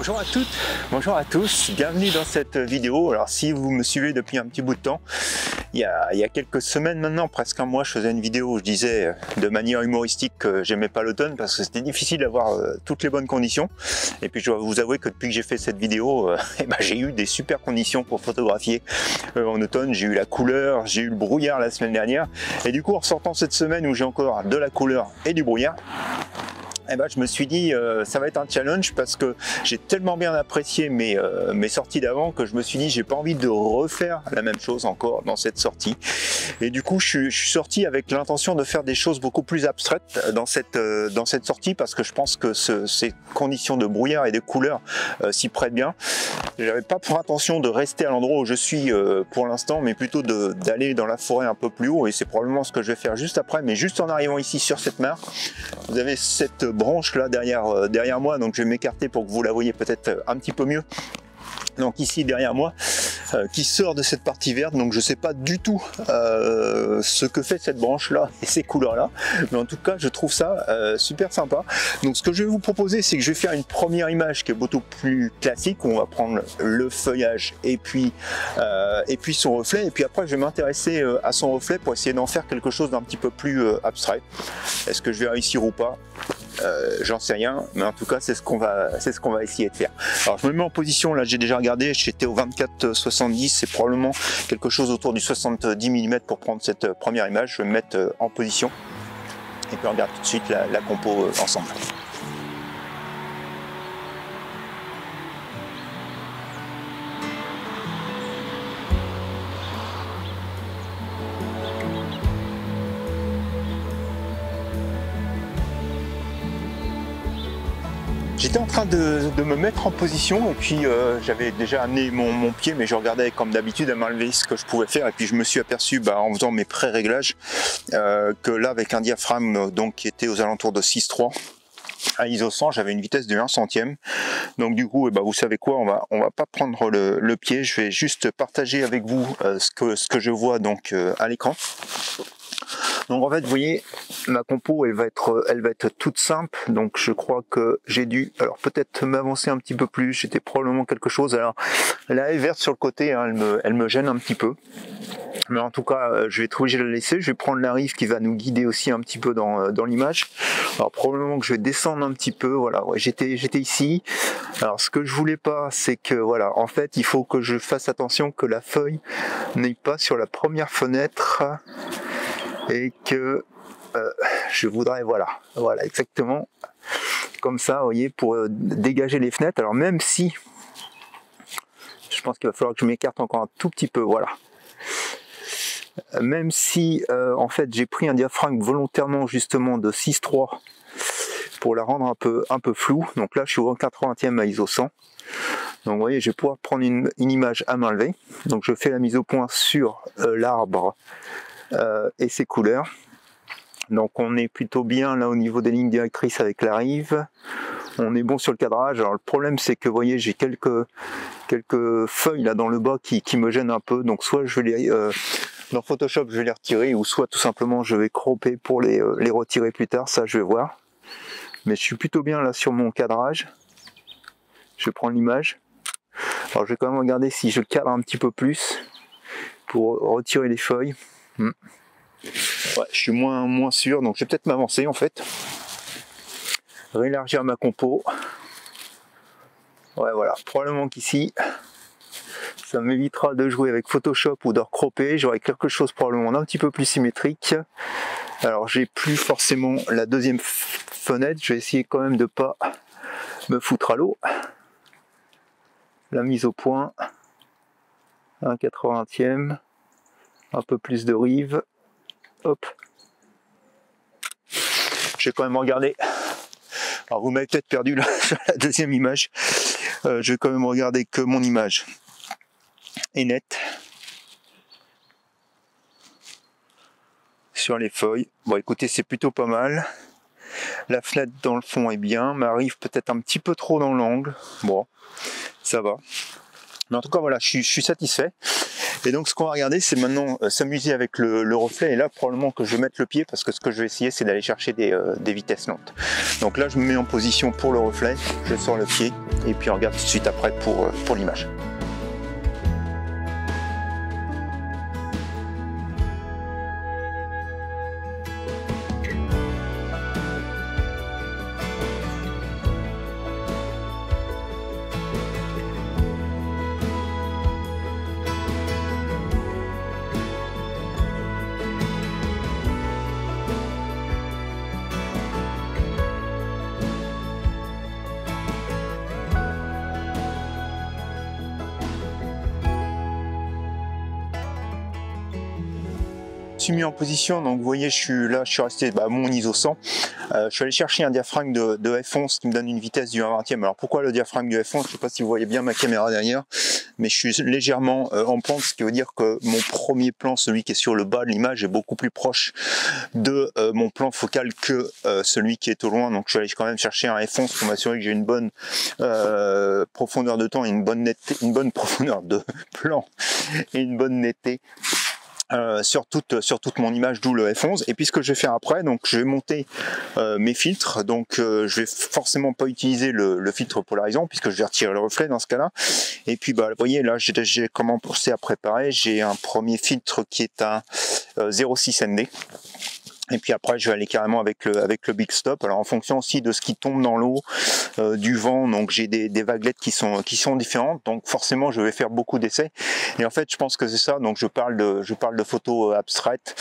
Bonjour à toutes, bonjour à tous, bienvenue dans cette vidéo. Alors si vous me suivez depuis un petit bout de temps, il y a quelques semaines maintenant, presque un mois, je faisais une vidéo où je disais de manière humoristique que j'aimais pas l'automne parce que c'était difficile d'avoir toutes les bonnes conditions. Et puis je dois vous avouer que depuis que j'ai fait cette vidéo, j'ai eu des super conditions pour photographier en automne. J'ai eu la couleur, j'ai eu le brouillard la semaine dernière. Et du coup, en sortant cette semaine où j'ai encore de la couleur et du brouillard, je me suis dit ça va être un challenge parce que j'ai tellement bien apprécié mes sorties d'avant que je me suis dit j'ai pas envie de refaire la même chose encore dans cette sortie. Et du coup je suis sorti avec l'intention de faire des choses beaucoup plus abstraites dans cette sortie parce que je pense que ces conditions de brouillard et de couleur s'y prêtent bien. J'avais pas pour intention de rester à l'endroit où je suis pour l'instant, mais plutôt d'aller dans la forêt un peu plus haut, et c'est probablement ce que je vais faire juste après. Mais juste en arrivant ici sur cette mare, vous avez cette branche là derrière moi, donc je vais m'écarter pour que vous la voyez peut-être un petit peu mieux. Donc ici derrière moi, qui sort de cette partie verte, donc je sais pas du tout ce que fait cette branche là et ces couleurs là, mais en tout cas je trouve ça super sympa. Donc ce que je vais vous proposer, c'est que je vais faire une première image qui est beaucoup plus classique, où on va prendre le feuillage et puis son reflet, et puis après je vais m'intéresser à son reflet pour essayer d'en faire quelque chose d'un petit peu plus abstrait. Est-ce que je vais réussir ou pas? J'en sais rien, mais en tout cas c'est ce qu'on va essayer de faire. Alors je me mets en position, là j'ai déjà regardé, j'étais au 24-70, c'est probablement quelque chose autour du 70 mm pour prendre cette première image. Je vais me mettre en position et puis on regarde tout de suite la compo ensemble. J'étais en train de me mettre en position, et puis j'avais déjà amené mon pied, mais je regardais comme d'habitude à m'enlever ce que je pouvais faire, et puis je me suis aperçu en faisant mes pré-réglages que là avec un diaphragme donc, qui était aux alentours de 6.3 à ISO 100, j'avais une vitesse de 1 centième. Donc du coup, vous savez quoi, on va pas prendre le pied, je vais juste partager avec vous ce que je vois donc à l'écran. Donc en fait, vous voyez, ma compo, elle va être toute simple. Donc je crois que j'ai dû, alors peut-être m'avancer un petit peu plus. J'étais probablement quelque chose. Alors la haie verte sur le côté, hein, elle me gêne un petit peu. Mais en tout cas, je vais être obligé de la laisser. Je vais prendre la rive qui va nous guider aussi un petit peu dans l'image. Alors probablement que je vais descendre un petit peu. Voilà, ouais, j'étais ici. Alors ce que je voulais pas, c'est que voilà, en fait, il faut que je fasse attention que la feuille n'aille pas sur la première fenêtre. Et que je voudrais, voilà exactement comme ça, vous voyez, pour dégager les fenêtres. Alors même si je pense qu'il va falloir que je m'écarte encore un tout petit peu, voilà, même si en fait j'ai pris un diaphragme volontairement justement de 6.3 pour la rendre un peu floue. Donc là je suis au 80e à ISO 100. Donc vous voyez, je vais pouvoir prendre une image à main levée. Donc je fais la mise au point sur l'arbre et ses couleurs. Donc on est plutôt bien là au niveau des lignes directrices avec la rive. On est bon sur le cadrage. Alors le problème c'est que vous voyez, j'ai quelques feuilles là dans le bas qui me gênent un peu. Donc soit je vais les dans Photoshop je vais les retirer, ou soit tout simplement je vais cropper pour les retirer plus tard. Ça je vais voir. Mais je suis plutôt bien là sur mon cadrage. Je prends l'image. Alors je vais quand même regarder si je cadre un petit peu plus pour retirer les feuilles. Ouais, je suis moins sûr, donc je vais peut-être m'avancer en fait. Réélargir ma compo. Ouais, voilà, probablement qu'ici ça m'évitera de jouer avec Photoshop ou de recropper. J'aurai quelque chose probablement d'un petit peu plus symétrique. Alors j'ai plus forcément la deuxième fenêtre, je vais essayer quand même de pas me foutre à l'eau. La mise au point, 1/80e, un peu plus de rive. Hop. Je vais quand même regarder. Alors vous m'avez peut-être perdu là sur la deuxième image. Je vais quand même regarder que mon image est nette sur les feuilles. Bon écoutez, c'est plutôt pas mal. La fenêtre dans le fond est bien, mais arrive peut-être un petit peu trop dans l'angle. Bon, ça va. Mais en tout cas voilà, je suis satisfait. Et donc ce qu'on va regarder, c'est maintenant s'amuser avec le reflet. Et là, probablement que je vais mettre le pied, parce que ce que je vais essayer, c'est d'aller chercher des vitesses lentes. Donc là, je me mets en position pour le reflet, je sors le pied, et puis on regarde tout de suite après pour l'image. Je suis mis en position, donc vous voyez, je suis resté à mon ISO 100. Je suis allé chercher un diaphragme de F11 qui me donne une vitesse du 1/20e. Alors pourquoi le diaphragme du F11? Je ne sais pas si vous voyez bien ma caméra derrière, mais je suis légèrement en pente, ce qui veut dire que mon premier plan, celui qui est sur le bas de l'image, est beaucoup plus proche de mon plan focal que celui qui est au loin. Donc je suis allé quand même chercher un F11 pour m'assurer que j'ai une bonne profondeur de temps et une bonne profondeur de plan et une bonne netteté. Sur toute mon image, d'où le F11. Et puis ce que je vais faire après, donc je vais monter mes filtres. Donc je vais forcément pas utiliser le filtre polarisant puisque je vais retirer le reflet dans ce cas-là. Et puis vous voyez là, j'ai commencé à préparer. J'ai un premier filtre qui est un 0,6 ND. Et puis après, je vais aller carrément avec le Big Stop. Alors en fonction aussi de ce qui tombe dans l'eau, du vent, donc j'ai des vaguelettes qui sont différentes. Donc forcément, je vais faire beaucoup d'essais. Et en fait, je pense que c'est ça. Donc je parle de photos abstraites.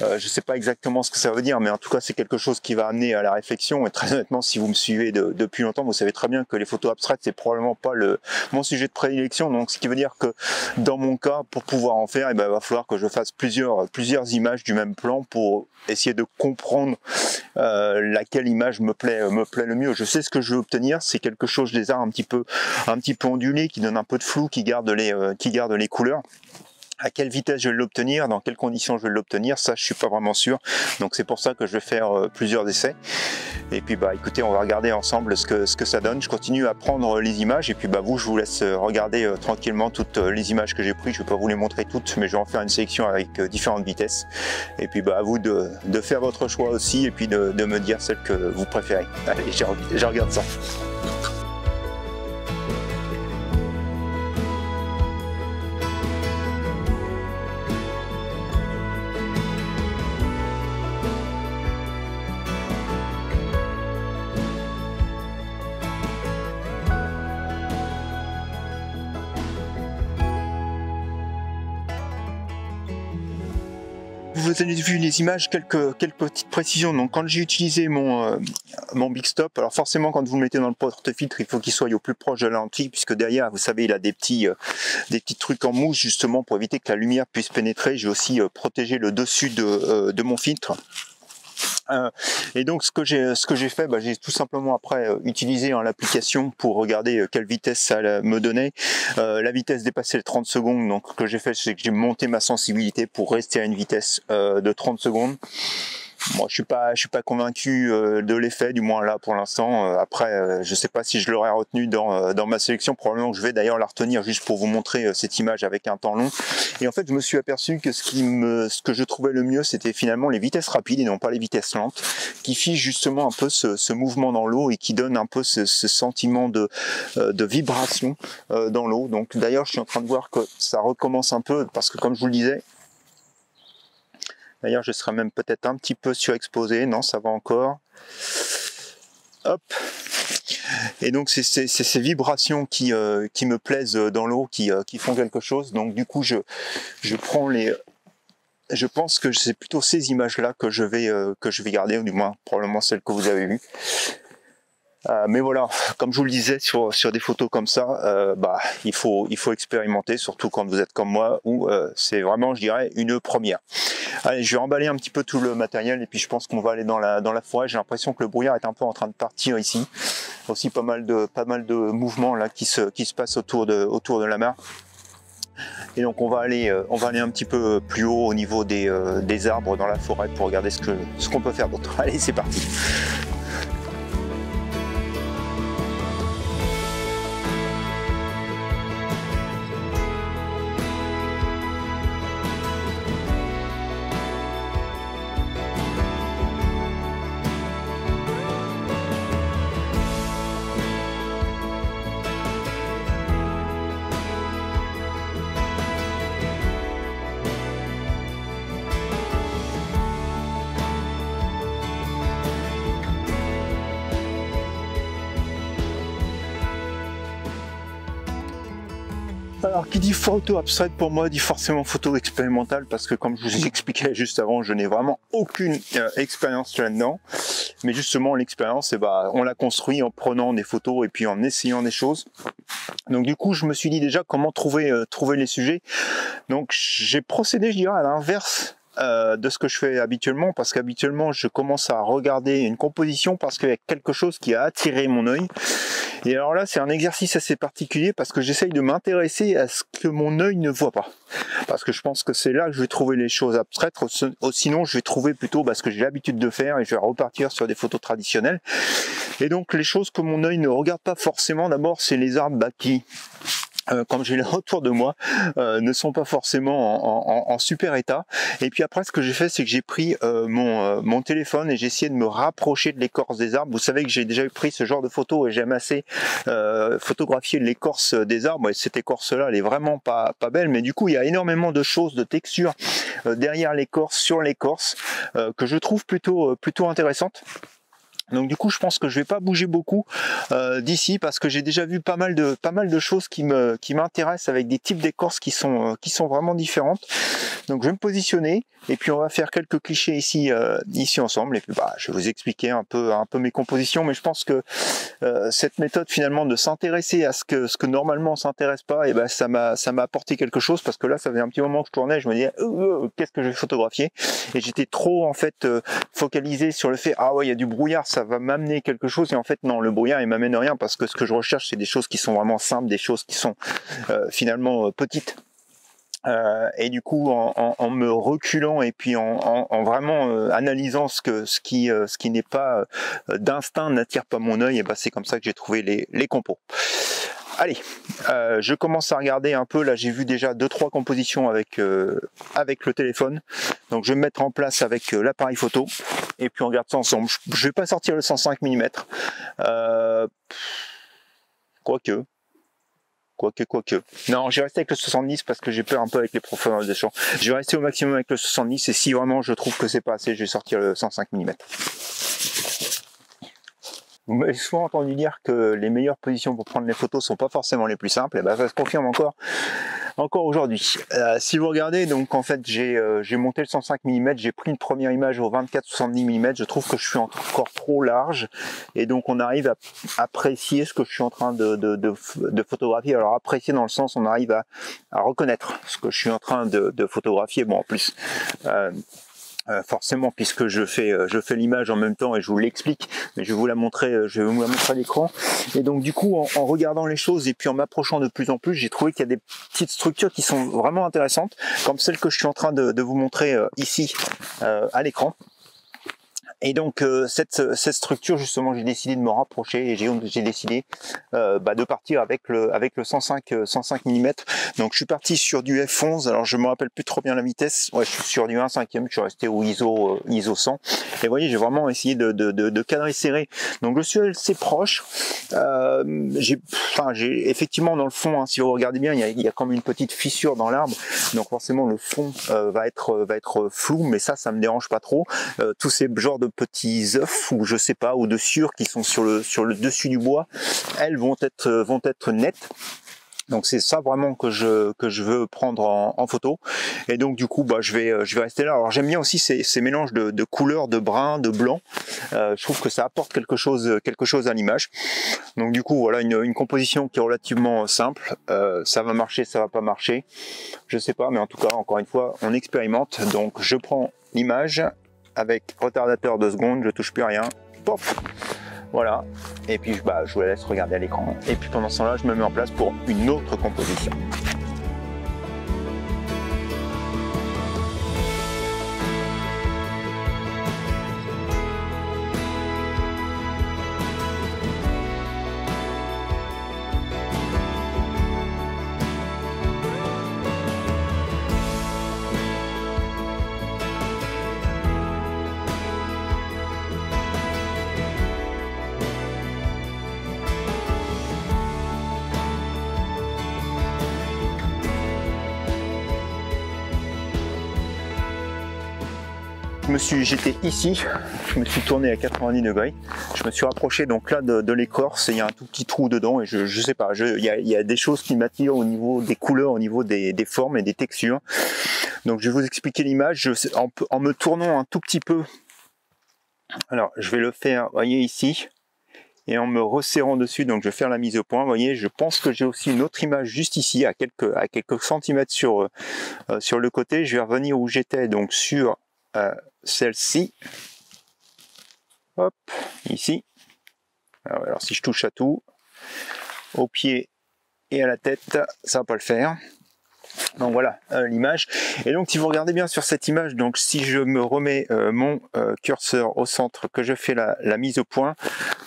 Je sais pas exactement ce que ça veut dire, mais en tout cas, c'est quelque chose qui va amener à la réflexion. Et très honnêtement, si vous me suivez depuis longtemps, vous savez très bien que les photos abstraites, c'est probablement pas mon sujet de prédilection. Donc ce qui veut dire que dans mon cas, pour pouvoir en faire, il va falloir que je fasse plusieurs images du même plan pour essayer de comprendre laquelle image me plaît le mieux. Je sais ce que je veux obtenir, c'est quelque chose, des arts un petit peu ondulé, qui donne un peu de flou, qui garde les couleurs. À quelle vitesse je vais l'obtenir, dans quelles conditions je vais l'obtenir, ça je suis pas vraiment sûr. Donc c'est pour ça que je vais faire plusieurs essais. Et puis écoutez, on va regarder ensemble ce que ça donne. Je continue à prendre les images et puis vous, je vous laisse regarder tranquillement toutes les images que j'ai prises. Je vais pas vous les montrer toutes, mais je vais en faire une sélection avec différentes vitesses. Et puis à vous de faire votre choix aussi et puis de me dire celle que vous préférez. Allez, je regarde ça. Vous avez vu les images, quelques petites précisions. Donc quand j'ai utilisé mon Big Stop, alors forcément quand vous le mettez dans le porte-filtre, il faut qu'il soit au plus proche de la lentille, puisque derrière, vous savez, il a des petits trucs en mousse justement pour éviter que la lumière puisse pénétrer. J'ai aussi protégé le dessus de mon filtre. Et donc ce que j'ai fait, j'ai tout simplement après utilisé l'application pour regarder quelle vitesse ça me donnait. La vitesse dépassait les 30 secondes, donc ce que j'ai fait, c'est que j'ai monté ma sensibilité pour rester à une vitesse de 30 secondes. Moi, je suis pas convaincu de l'effet, du moins là pour l'instant. Après, je sais pas si je l'aurais retenu dans ma sélection. Probablement que je vais d'ailleurs la retenir juste pour vous montrer cette image avec un temps long. Et en fait, je me suis aperçu que ce que je trouvais le mieux, c'était finalement les vitesses rapides et non pas les vitesses lentes, qui fichent justement un peu ce mouvement dans l'eau et qui donnent un peu ce sentiment de vibration dans l'eau. Donc d'ailleurs, je suis en train de voir que ça recommence un peu parce que comme je vous le disais, d'ailleurs, je serai même peut-être un petit peu surexposé. Non, ça va encore. Hop. Et donc, c'est ces vibrations qui me plaisent dans l'eau, qui font quelque chose. Donc, du coup, je prends je pense que c'est plutôt ces images-là que je vais garder, ou du moins, probablement celles que vous avez vues. Mais voilà, comme je vous le disais, sur des photos comme ça, il faut expérimenter, surtout quand vous êtes comme moi, où c'est vraiment, je dirais, une première. Allez, je vais emballer un petit peu tout le matériel et puis je pense qu'on va aller dans la forêt. J'ai l'impression que le brouillard est un peu en train de partir ici. Aussi pas mal de mouvements là qui se passent autour de la mare. Et donc on va aller un petit peu plus haut au niveau des arbres dans la forêt pour regarder ce qu'on peut faire d'autre. Allez, c'est parti. Alors, qui dit photo abstraite pour moi dit forcément photo expérimentale, parce que comme je vous expliquais juste avant, je n'ai vraiment aucune expérience là-dedans. Mais justement, l'expérience, on l'a construit en prenant des photos et puis en essayant des choses. Donc du coup, je me suis dit déjà comment trouver les sujets. Donc j'ai procédé, je dirais, à l'inverse de ce que je fais habituellement, parce qu'habituellement je commence à regarder une composition parce qu'il y a quelque chose qui a attiré mon œil. Et alors là, c'est un exercice assez particulier parce que j'essaye de m'intéresser à ce que mon œil ne voit pas. Parce que je pense que c'est là que je vais trouver les choses abstraites. Sinon, je vais trouver plutôt ce que j'ai l'habitude de faire et je vais repartir sur des photos traditionnelles. Et donc, les choses que mon œil ne regarde pas forcément, d'abord, c'est les arbres qui, comme j'ai les autour de moi, ne sont pas forcément en super état. Et puis après, ce que j'ai fait, c'est que j'ai pris mon téléphone et j'ai essayé de me rapprocher de l'écorce des arbres. Vous savez que j'ai déjà pris ce genre de photos et j'aime assez photographier l'écorce des arbres. Et cette écorce-là, elle est vraiment pas belle, mais du coup, il y a énormément de choses, de textures derrière l'écorce, sur l'écorce, que je trouve plutôt intéressantes. Donc du coup, je pense que je vais pas bouger beaucoup d'ici parce que j'ai déjà vu pas mal de choses qui m'intéressent avec des types d'écorces qui sont vraiment différentes. Donc je vais me positionner et puis on va faire quelques clichés ici ensemble et puis je vais vous expliquer un peu mes compositions. Mais je pense que cette méthode finalement de s'intéresser à ce que normalement on s'intéresse pas, et ça m'a apporté quelque chose, parce que là ça faisait un petit moment que je tournais, je me disais qu'est-ce que je vais photographier, et j'étais trop en fait focalisé sur le fait il y a du brouillard, ça va m'amener quelque chose, et en fait non, le brouillard il m'amène rien, parce que ce que je recherche c'est des choses qui sont vraiment simples, des choses qui sont finalement petites. Et du coup, en me reculant et puis en vraiment analysant ce qui n'est pas d'instinct, n'attire pas mon œil, et c'est comme ça que j'ai trouvé les compos. Allez, je commence à regarder un peu. Là, j'ai vu déjà 2-3 compositions avec le téléphone. Donc, je vais me mettre en place avec l'appareil photo et puis on regarde ça ensemble. Je vais pas sortir le 105 mm. Quoique. Non, je vais rester avec le 70 parce que j'ai peur un peu avec les profondeurs de champ. Je vais rester au maximum avec le 70 et si vraiment je trouve que c'est pas assez, je vais sortir le 105 mm. Vous m'avez souvent entendu dire que les meilleures positions pour prendre les photos sont pas forcément les plus simples, et ça se confirme encore aujourd'hui. Si vous regardez, donc en fait j'ai monté le 105 mm, j'ai pris une première image au 24-70 mm, je trouve que je suis encore trop large, et donc on arrive à apprécier ce que je suis en train de photographier. Alors apprécier dans le sens, on arrive à reconnaître ce que je suis en train de photographier. Bon, en plus forcément, puisque je fais l'image en même temps et je vous l'explique, mais je vais vous la montrer à l'écran. Et donc du coup, en regardant les choses et puis en m'approchant de plus en plus, j'ai trouvé qu'il y a des petites structures qui sont vraiment intéressantes, comme celle que je suis en train de vous montrer ici à l'écran. Et donc cette structure, justement, j'ai décidé de me rapprocher et j'ai décidé de partir avec le 105 mm. Donc je suis parti sur du f11. Alors je me rappelle plus trop bien la vitesse. Ouais, je suis sur du 1/5e. Je suis resté au ISO 100. Et vous voyez, j'ai vraiment essayé de cadrer serré. Donc je suis assez proche. J'ai effectivement dans le fond, si vous regardez bien, il y a comme une petite fissure dans l'arbre. Donc forcément le fond va être flou, mais ça me dérange pas trop. Tous ces genres de petits œufs ou je sais pas, ou de sciures qui sont sur le dessus du bois, elles vont être nettes. Donc c'est ça vraiment que je veux prendre en photo. Et donc du coup je vais rester là. Alors j'aime bien aussi ces mélanges de couleurs, de brun, de blanc. Je trouve que ça apporte quelque chose à l'image. Donc du coup voilà une composition qui est relativement simple. Ça va marcher, ça va pas marcher, je sais pas, mais en tout cas encore une fois on expérimente. Donc je prends l'image avec retardateur 2 secondes, je touche plus à rien, pof, voilà, et puis je vous laisse regarder à l'écran, et puis pendant ce temps là je me mets en place pour une autre composition. j'étais ici, je me suis tourné à 90 degrés, je me suis rapproché donc là de l'écorce et il y a un tout petit trou dedans et je sais pas, il y a des choses qui m'attirent au niveau des couleurs, au niveau des formes et des textures. Donc je vais vous expliquer l'image en me tournant un tout petit peu. Alors je vais le faire, vous voyez ici, et en me resserrant dessus, donc je vais faire la mise au point. Vous voyez, je pense que j'ai aussi une autre image juste ici, à quelques centimètres sur le côté. Je vais revenir où j'étais, donc sur celle-ci. Hop, ici. Alors si je touche à tout, au pied et à la tête, ça va pas le faire. Donc voilà l'image. Et donc si vous regardez bien sur cette image, donc si je me remets mon curseur au centre, que je fais la mise au point,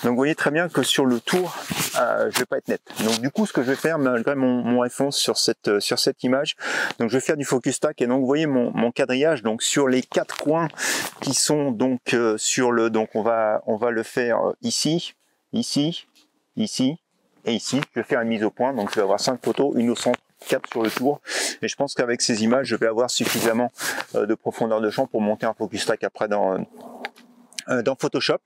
donc vous voyez très bien que sur le tour, je vais pas être net. Donc du coup ce que je vais faire, malgré mon F11 sur cette image, donc je vais faire du focus stack et donc vous voyez mon quadrillage, donc sur les 4 coins qui sont donc donc on va le faire ici, ici, ici et ici. Je vais faire une mise au point, donc je vais avoir 5 photos, une au centre, 4 sur le tour, et je pense qu'avec ces images je vais avoir suffisamment de profondeur de champ pour monter un focus stack après dans Photoshop.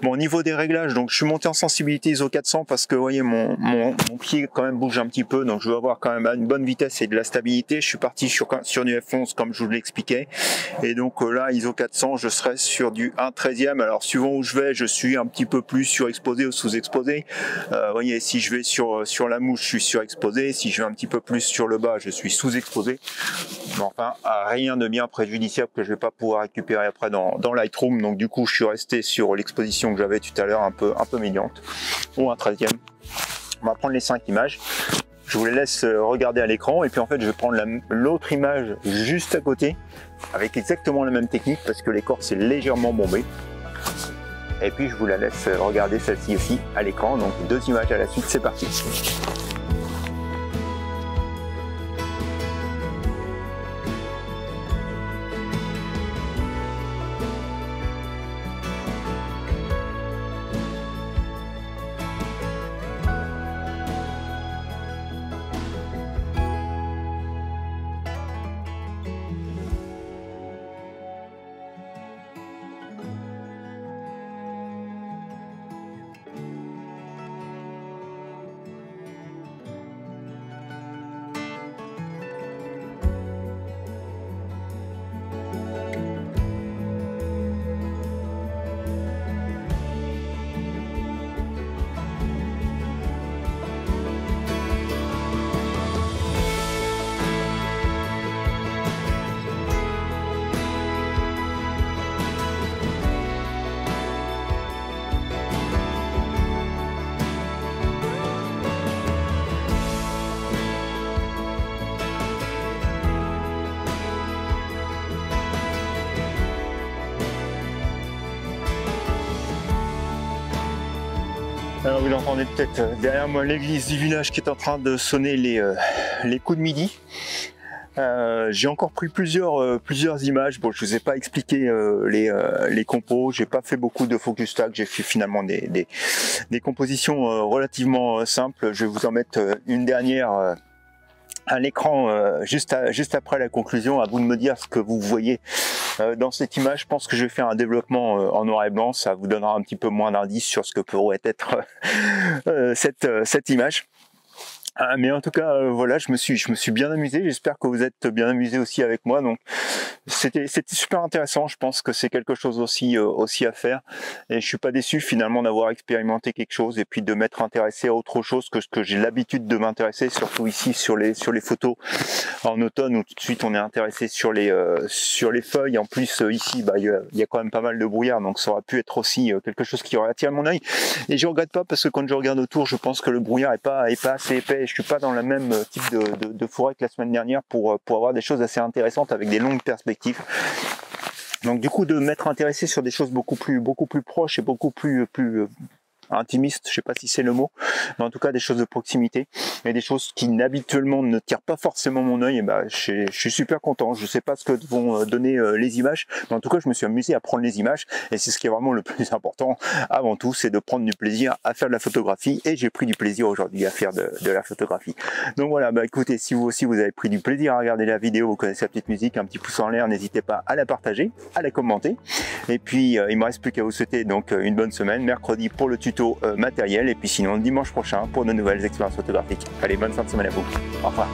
Bon, au niveau des réglages, donc je suis monté en sensibilité ISO 400 parce que vous voyez mon pied quand même bouge un petit peu, donc je veux avoir quand même une bonne vitesse et de la stabilité. Je suis parti sur du F11 comme je vous l'expliquais, et donc là ISO 400 je serai sur du 1/13e. Alors suivant où je vais, je suis un petit peu plus surexposé ou sous-exposé. Vous voyez, si je vais sur la mouche, je suis surexposé, si je vais un petit peu plus sur le bas, je suis sous-exposé. Mais enfin, rien de bien préjudiciable que je vais pas pouvoir récupérer après dans Lightroom. Donc du coup je suis resté sur l'exposition que j'avais tout à l'heure, un peu médiante, ou 1/13e. On va prendre les 5 images, je vous les laisse regarder à l'écran, et puis en fait je vais prendre l'autre image juste à côté avec exactement la même technique parce que l'écorce est légèrement bombée, et puis je vous la laisse regarder celle-ci aussi à l'écran. Donc 2 images à la suite, c'est parti. Alors vous l'entendez peut-être derrière moi, l'église du village qui est en train de sonner les coups de midi. J'ai encore pris plusieurs images. Bon, je vous ai pas expliqué les compos, j'ai pas fait beaucoup de focus stack, j'ai fait finalement des compositions relativement simples. Je vais vous en mettre une dernière à l'écran juste après la conclusion. À vous de me dire ce que vous voyez dans cette image. Je pense que je vais faire un développement en noir et blanc, ça vous donnera un petit peu moins d'indices sur ce que pourrait être cette image. Mais en tout cas, voilà, je me suis bien amusé. J'espère que vous êtes bien amusés aussi avec moi. Donc, c'était super intéressant. Je pense que c'est quelque chose aussi à faire. Et je suis pas déçu finalement d'avoir expérimenté quelque chose et puis de m'être intéressé à autre chose que ce que j'ai l'habitude de m'intéresser, surtout ici sur les photos en automne où tout de suite on est intéressé sur les feuilles. En plus ici, bah, il y a quand même pas mal de brouillard, donc ça aurait pu être aussi quelque chose qui aurait attiré mon œil. Et je regrette pas parce que quand je regarde autour, je pense que le brouillard est pas assez épais. Je suis pas dans le même type de forêt que la semaine dernière pour avoir des choses assez intéressantes avec des longues perspectives. Donc du coup de m'être intéressé sur des choses beaucoup plus proches et beaucoup plus intimiste, je sais pas si c'est le mot, mais en tout cas des choses de proximité et des choses qui habituellement ne tirent pas forcément mon œil. Et bah, je suis super content. Je sais pas ce que vont donner les images, mais en tout cas je me suis amusé à prendre les images et c'est ce qui est vraiment le plus important avant tout, c'est de prendre du plaisir à faire de la photographie et j'ai pris du plaisir aujourd'hui à faire de la photographie. Donc voilà, bah écoutez, si vous aussi vous avez pris du plaisir à regarder la vidéo, vous connaissez la petite musique, un petit pouce en l'air, n'hésitez pas à la partager, à la commenter. Et puis il me reste plus qu'à vous souhaiter donc une bonne semaine, mercredi pour le tuto matériel et puis sinon dimanche prochain pour de nouvelles expériences photographiques. Allez, bonne fin de semaine à vous. Au revoir.